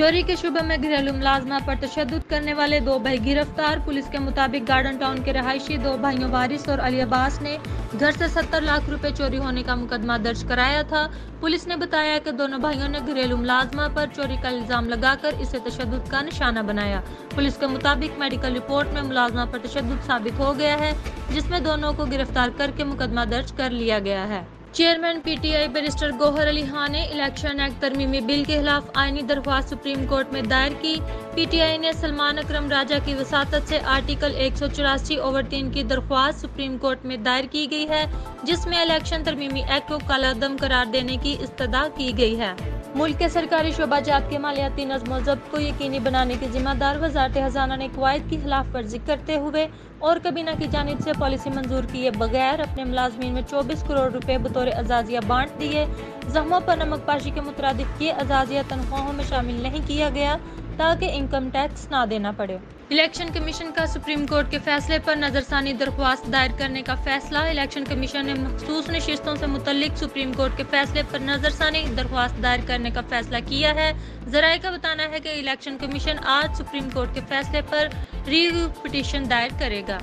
चोरी के शुबे में घरेलू मुलाजमा पर तशद्दुद करने वाले 2 भाई गिरफ्तार। पुलिस के मुताबिक गार्डन टाउन के रहायशी 2 भाइयों वारिस और अली अब्बास ने घर से 70 लाख रुपए चोरी होने का मुकदमा दर्ज कराया था। पुलिस ने बताया कि दोनों भाइयों ने घरेलू मुलाजमा पर चोरी का इल्जाम लगाकर इसे तशद्दुद का निशाना बनाया। पुलिस के मुताबिक मेडिकल रिपोर्ट में मुलाजमा पर तशद्दुद साबित हो गया है, जिसमें दोनों को गिरफ्तार करके मुकदमा दर्ज कर लिया गया है। Chairman PTI barrister Gohar Ali Khan ने इलेक्शन एक्ट तरमीमी बिल के खिलाफ आईनी दरख्वास्त सुप्रीम कोर्ट में दायर की। पीटीआई ने सलमान अकरम राजा की वसातत से आर्टिकल 184/3 की दरख्वास्त सुप्रीम कोर्ट में दायर की गई है, जिसमें इलेक्शन तरमीमी एक्ट को कालादम करार देने की इस्तदा की गई है। मुल्क के सरकारी शोबाजात के मालियाती नज़्म व ज़ब्त को यकीनी बनाने की जिम्मेदार वज़ारत खजाना ने कवायद की खिलाफ वर्जी करते हुए और कबीना की जानिब से पॉलिसी मंजूर किए बगैर अपने मुलाजमीन में 24 करोड़ रुपए बतौर अजाजिया बांट दिए। जख्मों पर नमक पाशी के मुताबिक ये अजाजिया तनख्वाहों में शामिल नहीं किया गया ताकि इनकम टैक्स ना देना पड़े। इलेक्शन कमीशन का सुप्रीम कोर्ट के फैसले पर नजरसानी दरख्वास्त दायर करने का फैसला। इलेक्शन कमीशन ने मखसूस नशिस्तों से मुतल्लिक सुप्रीम कोर्ट के फैसले पर नजरसानी दरख्वास्त दायर करने का फैसला किया है। जराये का बताना है कि इलेक्शन कमीशन आज सुप्रीम कोर्ट के फैसले पर रिव्यू पिटीशन दायर करेगा।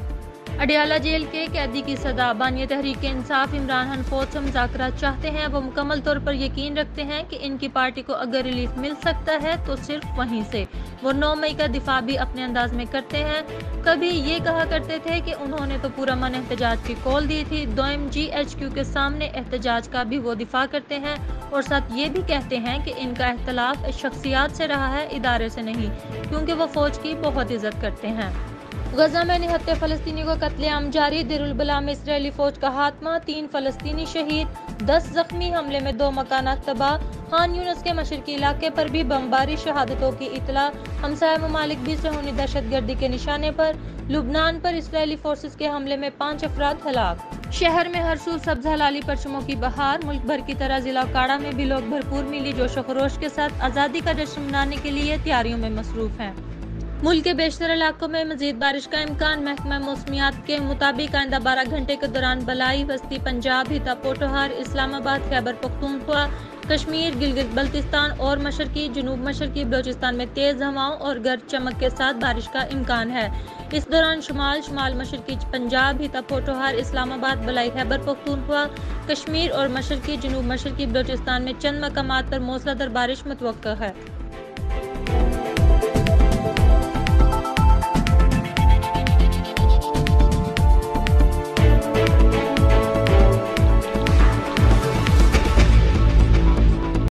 अडियाला जेल के कैदी की सदा। बानी तहरीक इंसाफ इमरान खान फौज से मुज़ाकरात चाहते हैं। वो मुकम्मल तौर पर यकीन रखते हैं कि इनकी पार्टी को अगर रिलीफ मिल सकता है तो सिर्फ वहीं से। वो 9 मई का दिफा भी अपने अंदाज में करते हैं। कभी ये कहा करते थे कि उन्होंने तो पूरा मन एहतजाज की कॉल दी थी। दोयम GHQ के सामने एहतजाज का भी वो दिफा करते हैं और साथ ये भी कहते हैं कि इनका इख्तलाफ शख्सियात से रहा है, इदारे से नहीं, क्योंकि वो फौज की बहुत इज्जत करते हैं। गजा में निहत्ते फलस्तीनी को कत्लेआम जारी। देरुल बला में इसराइली फौज का खात्मा, 3 फलस्तीनी शहीद, 10 जख्मी। हमले में 2 मकानात तबाह। खान यूनिस के मशरकी इलाके पर भी बमबारी। शहादतों की इतला। हमसाया ममालिक भी सहूनी दहशतगर्दी के निशाने पर। लुबनान पर इसराइली फोर्सेस के हमले में 5 अफराद हलाक। शहर में हर सू सब्ज हलाली परचमों की बहार। मुल्क भर की तरह जिला काड़ा में भी लोग भरपूर मिली जोशो खरोश के साथ आज़ादी का जश्न मनाने के लिए तैयारियों में मसरूफ हैं। मुल्क के बेशतर इलाकों में मजीद बारिश का इम्कान। महकमा मौसमियात के मुताबिक आइंदा 12 घंटे के दौरान बलाई, वस्ती पंजाब, हिता पोटोहार, इस्लामाबाद, खैबर पख्तूनख्वा, कश्मीर, गिलगित बल्तिस्तान और मशरकी जनूब मशरकी बलोचिस्तान में तेज हवाओं और गरज चमक के साथ बारिश का इम्कान है। इस दौरान शुमाल मशरकी पंजाब, हिता पोटोहार, इस्लामाबाद, बलाई खैबर पख्तूनख्वा, कश्मीर और मशरकी जनूब मशरकी बलोचिस्तान में चंद मकामात पर मूसलाधार बारिश मुतवक्का है।